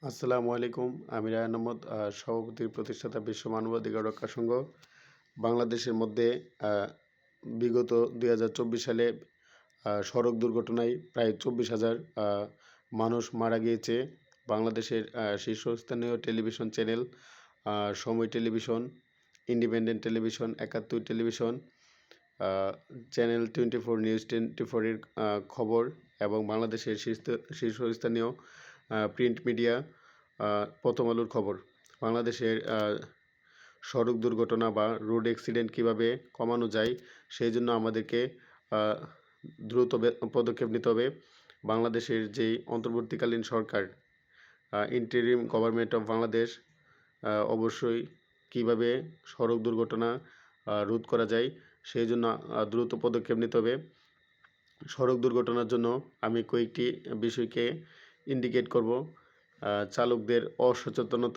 আসসালামু আলাইকুম। আমি রায়হান আহমদ, সভাপতি, প্রতিষ্ঠাতা বিশ্ব মানবাধিকার রক্ষা সংঘ। বাংলাদেশের মধ্যে বিগত ২০২৪ সালে সড়ক দুর্ঘটনায় প্রায় ২৪,০০০ মানুষ মারা গিয়েছে। বাংলাদেশের শীর্ষস্থানীয় টেলিভিশন চ্যানেল সময় television, independent television, ৭১ television, channel 24, news 24 এর খবর এবং বাংলাদেশের শীর্ষস্থানীয় প্রিন্ট মিডিয়া প্রথম আলোর খবর। বাংলাদেশের সড়ক দুর্ঘটনা বা রোড অ্যাক্সিডেন্ট কীভাবে কমানো যায় সেই জন্য আমাদেরকে দ্রুত পদক্ষেপ নিতে হবে। বাংলাদেশের যেই অন্তর্বর্তীকালীন সরকার, ইন্টারিম গভর্নমেন্ট অফ বাংলাদেশ, অবশ্যই কীভাবে সড়ক দুর্ঘটনা রোধ করা যায় সেই জন্য দ্রুত পদক্ষেপ নিতে হবে। সড়ক দুর্ঘটনার জন্য আমি কয়েকটি বিষয়কে ইন্ডিকেট করব। চালকদের অসচেতনতা,